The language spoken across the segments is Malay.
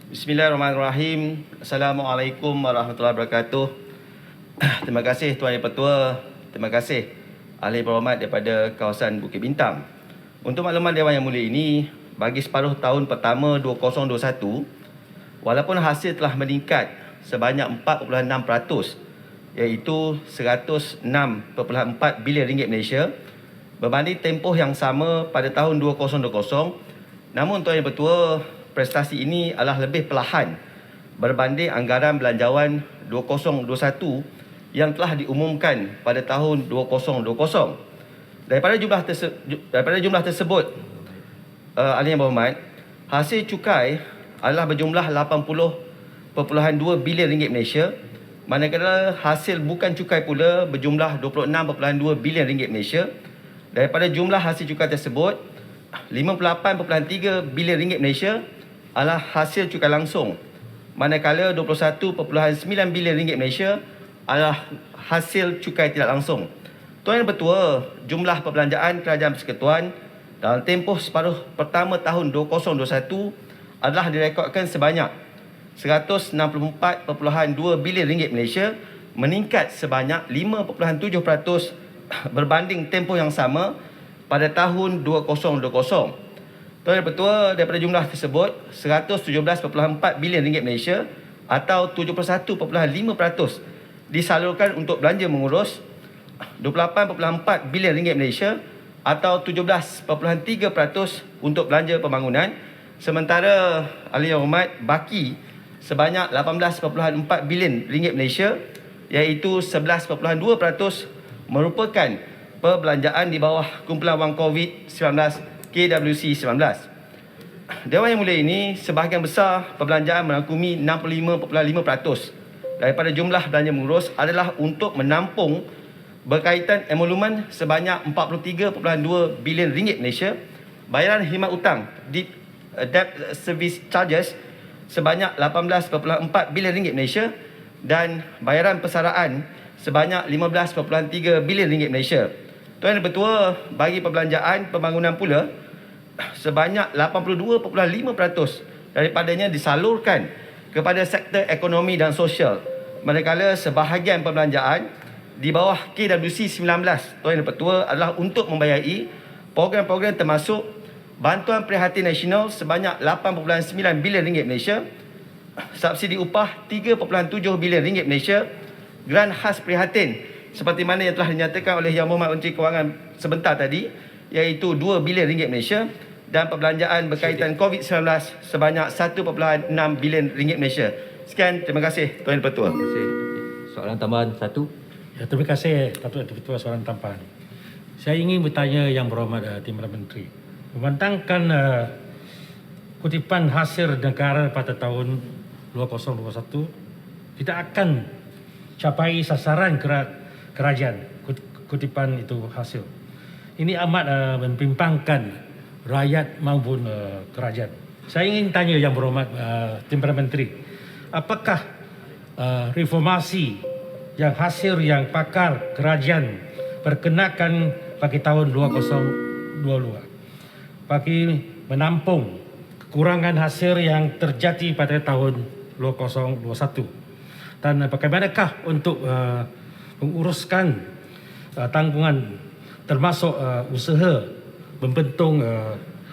Bismillahirrahmanirrahim. Assalamualaikum warahmatullahi wabarakatuh. Terima kasih Tuan Yang Pertua. Terima kasih ahli berhormat daripada kawasan Bukit Bintang. Untuk makluman Dewan Yang Mulia ini, bagi separuh tahun pertama 2021, walaupun hasil telah meningkat sebanyak 4.6%, iaitu 106.4 bilion ringgit Malaysia berbanding tempoh yang sama pada tahun 2020, namun Tuan Yang Pertua, prestasi ini adalah lebih perlahan berbanding anggaran belanjawan 2021 yang telah diumumkan pada tahun 2020. Daripada jumlah tersebut, ahli yang berhormat, hasil cukai adalah berjumlah 80.2 bilion ringgit Malaysia, manakala hasil bukan cukai pula berjumlah 26.2 bilion ringgit Malaysia. Daripada jumlah hasil cukai tersebut, 58.3 bilion ringgit Malaysia adalah hasil cukai langsung, manakala 21.9 bilion ringgit Malaysia adalah hasil cukai tidak langsung. Tuan Yang Pertua, jumlah perbelanjaan Kerajaan Persekutuan dalam tempoh separuh pertama tahun 2021 adalah direkodkan sebanyak 164.2 bilion ringgit Malaysia, meningkat sebanyak 5.7% berbanding tempoh yang sama pada tahun 2020. Tuan Yang Pertua, daripada jumlah tersebut, 117.4 bilion ringgit Malaysia atau 71.5% disalurkan untuk belanja mengurus, 28.4 bilion ringgit Malaysia atau 17.3% untuk belanja pembangunan, sementara ahli yang hormat, baki sebanyak 18.4 bilion ringgit Malaysia iaitu 11.2% merupakan perbelanjaan di bawah kumpulan wang COVID-19 KWC 19. Dewan Yang Mulia ini, sebahagian besar perbelanjaan merangkumi 65.5% daripada jumlah belanja mengurus adalah untuk menampung berkaitan emolumen sebanyak 43.2 bilion ringgit Malaysia, bayaran khidmat utang debt service charges sebanyak 18.4 bilion ringgit Malaysia dan bayaran persaraan sebanyak 15.3 bilion ringgit Malaysia. Tuan Yang Pertua, bagi perbelanjaan pembangunan pula, sebanyak 82.5% daripadanya disalurkan kepada sektor ekonomi dan sosial, manakala sebahagian perbelanjaan di bawah KWC 19, Tuan Yang Pertua, adalah untuk membayari program-program termasuk bantuan prihatin nasional sebanyak 8.9 bilion ringgit Malaysia, subsidi upah 3.7 bilion ringgit Malaysia, grant khas prihatin seperti mana yang telah dinyatakan oleh Yang Berhormat Menteri Kewangan sebentar tadi, iaitu 2 bilion ringgit Malaysia, dan perbelanjaan berkaitan COVID-19 sebanyak 1.6 bilion ringgit Malaysia. Sekian, terima kasih Tuan Yang Pertua. Terima kasih. Soalan tambahan satu. Ya, terima kasih Datuk Ketua soalan tambahan. Saya ingin bertanya Yang Berhormat Timbalan Menteri, memandangkan kutipan hasil negara pada tahun 2021 tidak akan capai sasaran kerajaan, kutipan itu hasil. Ini amat membimbangkan rakyat maupun kerajaan. Saya ingin tanya Yang Berhormat Timbalan Menteri, apakah reformasi yang hasil yang pakar kerajaan perkenakan bagi tahun 2022 bagi menampung kekurangan hasil yang terjadi pada tahun 2021, dan bagaimanakah untuk menguruskan tanggungan termasuk usaha membentong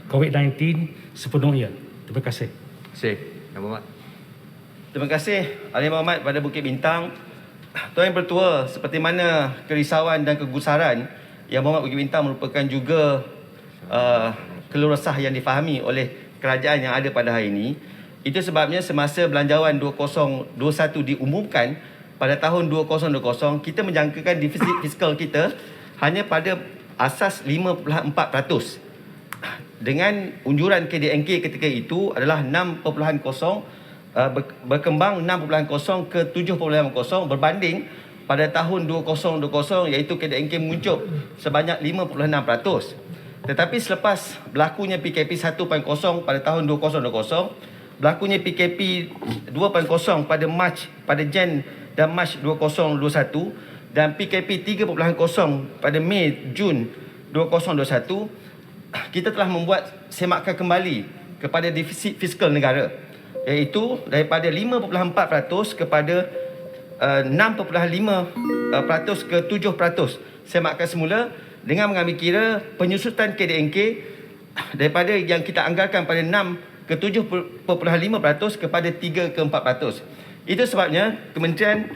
COVID-19 sepenuhnya. Terima kasih. Terima kasih. Yang Berhormat. Terima kasih ahli berhormat pada Bukit Bintang. Tuan Yang Pertua, seperti mana kerisauan dan kegusaran Yang Berhormat Bukit Bintang merupakan juga keluh resah yang difahami oleh kerajaan yang ada pada hari ini. Itu sebabnya semasa belanjawan 2021 diumumkan pada tahun 2020, kita menjangkakan defisit fiskal kita hanya pada asas 5.4%. Dengan unjuran KDNK ketika itu adalah 6.0, berkembang 6.0 ke 7.0 berbanding pada tahun 2020, iaitu KDNK muncul sebanyak 5.6%. Tetapi selepas berlakunya PKP 1.0 pada tahun 2020, berlakunya PKP 2.0 pada Jan dan Mac 2021, dan PKP 3.0 pada Mei Jun 2021, kita telah membuat semakan kembali kepada defisit fiskal negara. iaitu daripada 5.4% kepada 6.5% ke 7%. Saya maksudkan semula dengan mengambil kira penyusutan KDNK daripada yang kita anggarkan pada 6 ke 7.5% kepada 3 ke 4%. Itu sebabnya Kementerian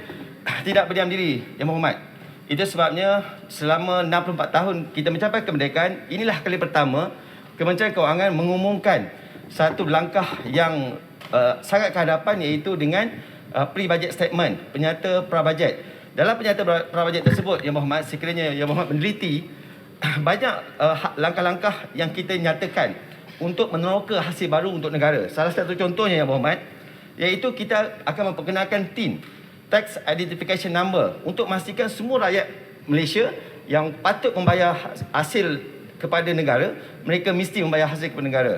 tidak berdiam diri, Yang Berhormat. Itu sebabnya selama 64 tahun kita mencapai kemerdekaan, inilah kali pertama Kementerian Kewangan mengumumkan satu langkah yang sangat kehadapan, iaitu dengan pre-budget statement, penyata prabajet. Dalam penyata prabajet tersebut, Yang Berhormat, sekiranya Yang Berhormat meneliti, banyak langkah-langkah yang kita nyatakan untuk meneroka hasil baru untuk negara. Salah satu contohnya, Yang Berhormat, iaitu kita akan memperkenalkan TIN, Tax Identification Number, untuk memastikan semua rakyat Malaysia yang patut membayar hasil kepada negara, mereka mesti membayar hasil kepada negara.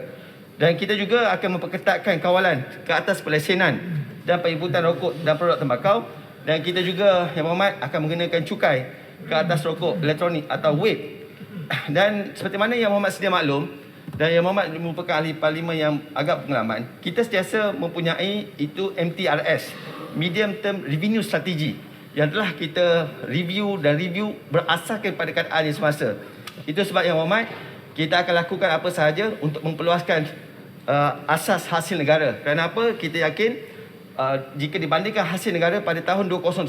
Dan kita juga akan memperketatkan kawalan ke atas pelesenan dan penginputan rokok dan produk tembakau. Dan kita juga, Yang Berhormat, akan mengenakan cukai ke atas rokok elektronik atau vape. Dan seperti mana Yang Berhormat sedia maklum, dan Yang Berhormat merupakan ahli parlimen yang agak pengalaman, kita sentiasa mempunyai itu MTRS, Medium Term Revenue Strategy, yang telah kita review berasaskan pada keadaan yang semasa. Itu sebab Yang Berhormat, kita akan lakukan apa sahaja untuk memperluaskan asas hasil negara. Kerana apa? Kita yakin jika dibandingkan hasil negara pada tahun 2001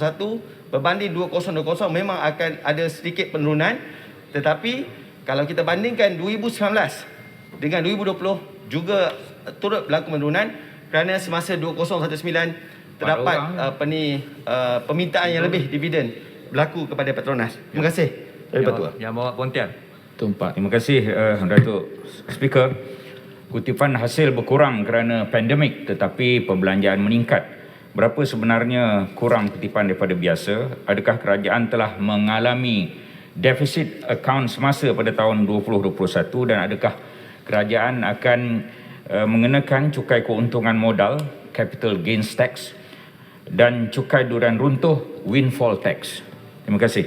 berbanding 2020 memang akan ada sedikit penurunan. Tetapi kalau kita bandingkan 2019 dengan 2020 juga turut berlaku penurunan, kerana semasa 2019 terdapat permintaan yang lebih dividen berlaku kepada Petronas. Terima kasih. Yang Berhormat Pontian. Tumpak. Terima kasih Datuk Speaker. Kutipan hasil berkurang kerana pandemik tetapi perbelanjaan meningkat. Berapa sebenarnya kurang kutipan daripada biasa? Adakah kerajaan telah mengalami defisit akaun semasa pada tahun 2021 dan adakah kerajaan akan mengenakan cukai keuntungan modal capital gains tax dan cukai durian runtuh windfall tax? Terima kasih.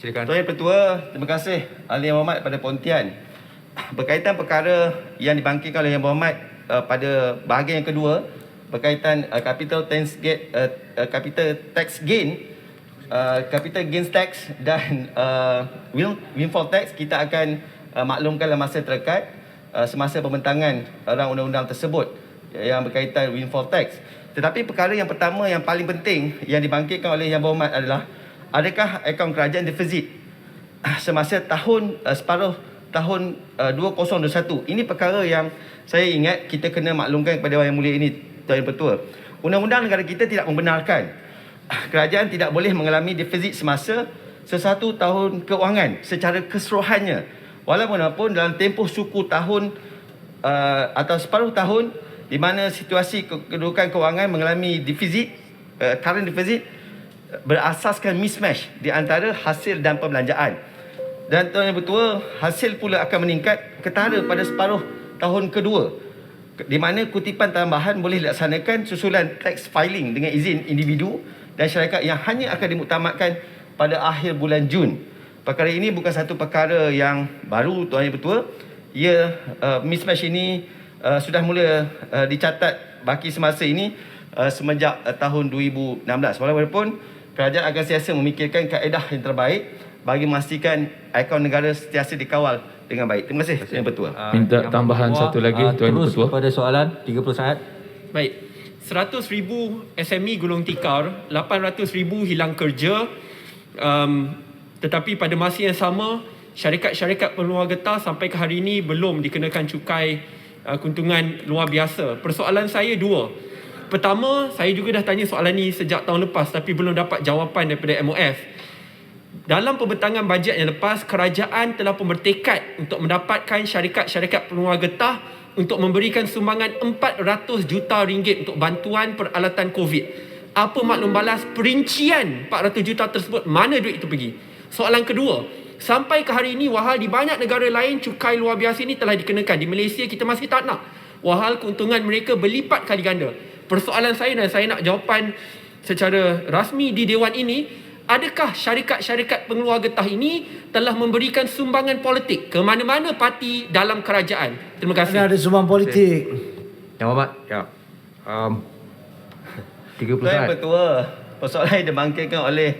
Silakan. Tuan Yang Pertua, terima kasih Ahli Yang Berhormat pada Pontian. Berkaitan perkara yang dibangkitkan oleh Yang Berhormat pada bahagian yang kedua, berkaitan capital tax gains tax dan windfall tax, kita akan maklumkan dalam masa terdekat semasa pembentangan rang undang-undang tersebut yang berkaitan windfall tax. Tetapi perkara yang pertama yang paling penting yang dibangkitkan oleh Yang Berhormat adalah, adakah akaun kerajaan defisit semasa separuh tahun 2021. Ini perkara yang saya ingat kita kena maklumkan kepada Yang Mulia ini, Tuan Yang Pertua. Undang-undang negara kita tidak membenarkan kerajaan tidak boleh mengalami defisit semasa sesuatu tahun kewangan secara keseluruhannya. Walaupun dalam tempoh suku tahun atau separuh tahun di mana situasi kedudukan kewangan mengalami defisit, current deficit, berasaskan mismatch di antara hasil dan pembelanjaan. Dan Tuan Yang Pertua, hasil pula akan meningkat ketara pada separuh tahun kedua, di mana kutipan tambahan boleh dilaksanakan susulan tax filing dengan izin individu dan syarikat yang hanya akan dimuktamadkan pada akhir bulan Jun. Perkara ini bukan satu perkara yang baru, Tuan Yang Pertua. Mismatch ini sudah mula dicatat baki semasa ini semenjak tahun 2016. Walaupun kerajaan akan sentiasa memikirkan kaedah yang terbaik bagi memastikan akaun negara sentiasa dikawal dengan baik. Terima kasih, Yang Pertua. Minta tambahan satu lagi, Tuan Terus Ketua. kepada soalan 30 saat. Baik. 100,000 SME gulung tikar, 800,000 hilang kerja. Tetapi pada masa yang sama, syarikat-syarikat peluang getah sampai ke hari ini belum dikenakan cukai keuntungan luar biasa. Persoalan saya dua. Pertama, saya juga dah tanya soalan ni sejak tahun lepas tapi belum dapat jawapan daripada MOF. Dalam pembentangan bajet yang lepas, kerajaan telah pun bertekad untuk mendapatkan syarikat-syarikat peluang getah untuk memberikan sumbangan 400 juta ringgit untuk bantuan peralatan COVID. Apa maklum balas perincian 400 juta tersebut, mana duit itu pergi? Soalan kedua, sampai ke hari ini, wahal di banyak negara lain cukai luar biasa ini telah dikenakan. Di Malaysia kita masih tak nak. Wahal keuntungan mereka berlipat kali ganda. Persoalan saya dan saya nak jawapan secara rasmi di Dewan ini, adakah syarikat-syarikat pengeluar getah ini telah memberikan sumbangan politik ke mana-mana parti dalam kerajaan? Terima kasih. Ada sumbangan politik. Yang Berhormat, ya. 30 Tuan saat. Ketua, persoalan yang dibangkitkan oleh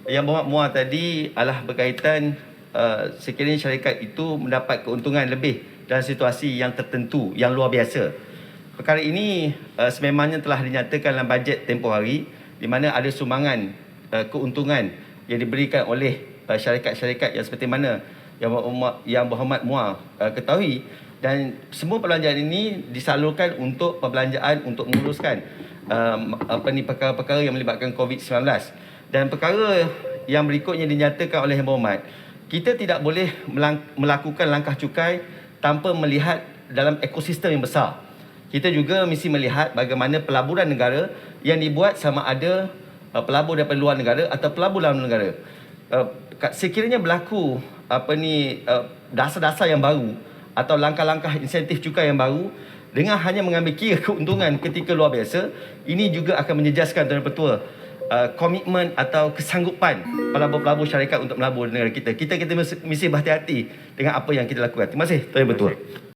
Yang Berhormat Muar tadi adalah berkaitan sekiranya syarikat itu mendapat keuntungan lebih dalam situasi yang tertentu, yang luar biasa. Perkara ini sememangnya telah dinyatakan dalam bajet tempoh hari di mana ada sumbangan keuntungan yang diberikan oleh syarikat-syarikat yang seperti mana Yang Berhormat Muar ketahui, dan semua perbelanjaan ini disalurkan untuk perbelanjaan untuk menguruskan perkara-perkara yang melibatkan COVID-19. Dan perkara yang berikutnya dinyatakan oleh Yang Berhormat, kita tidak boleh melakukan langkah cukai tanpa melihat dalam ekosistem yang besar. Kita juga mesti melihat bagaimana pelaburan negara yang dibuat, sama ada pelabur daripada luar negara atau pelabur dalam negara. Sekiranya berlaku dasar-dasar yang baru atau langkah-langkah insentif cukai yang baru dengan hanya mengambil kira keuntungan ketika luar biasa, ini juga akan menjejaskan Tuan Pertua komitmen atau kesanggupan pelabur-pelabur syarikat untuk melabur negara kita. Kita mesti berhati-hati dengan apa yang kita lakukan. Terima kasih Tuan Pertua.